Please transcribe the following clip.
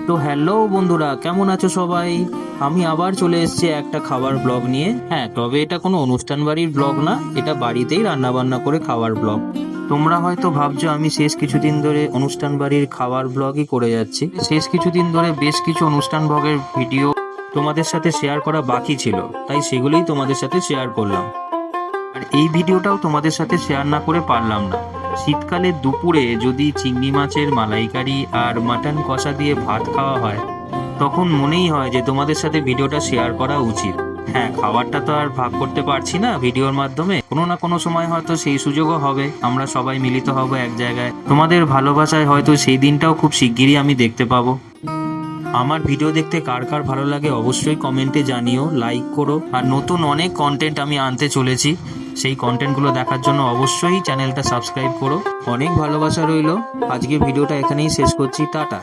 তো হ্যালো বন্ধুরা, কেমন আছো সবাই? আমি আবার চলে এসেছি একটা খাবার ব্লগ নিয়ে। হ্যাঁ, তবে এটা কোনো অনুষ্ঠান বাড়ির ব্লগ না, এটা বাড়িতেই রান্না বান্না করে খাওয়ার ব্লগ। তোমরা হয়তো ভাবছো আমি শেষ কিছুদিন ধরে অনুষ্ঠান বাড়ির খাবার ব্লগই করে যাচ্ছি। শেষ কিছুদিন ধরে বেশ কিছু অনুষ্ঠান ব্লগের ভিডিও তোমাদের সাথে শেয়ার করা বাকি ছিল, তাই সেগুলোই তোমাদের সাথে শেয়ার করলাম। আর এই ভিডিওটাও তোমাদের সাথে শেয়ার না করে পারলাম না। শীতকালে দুপুরে যদি চিংড়ি মাছের মালাইকারি আর মাটন কষা দিয়ে ভাত খাওয়া হয়, তখন মনেই হয় যে তোমাদের সাথে ভিডিওটা শেয়ার করা উচিত। হ্যাঁ, খাবারটা তো আর ভাগ করতে পারছি না ভিডিওর মাধ্যমে, কোনো না কোনো সময় হয়তো সেই সুযোগও হবে, আমরা সবাই মিলিত হব এক জায়গায়। তোমাদের ভালোবাসায় হয়তো সেই দিনটাও খুব শিগগিরই আমি দেখতে পাবো। আমার ভিডিও দেখতে কার কার ভালো লাগে অবশ্যই কমেন্টে জানিও, লাইক করো। আর নতুন অনেক কন্টেন্ট আমি আনতে চলেছি, সেই কন্টেন্টগুলো দেখার জন্য অবশ্যই চ্যানেলটা সাবস্ক্রাইব করো। অনেক ভালোবাসা রইলো। আজকে ভিডিওটা এখানেই শেষ করছি। টাটা।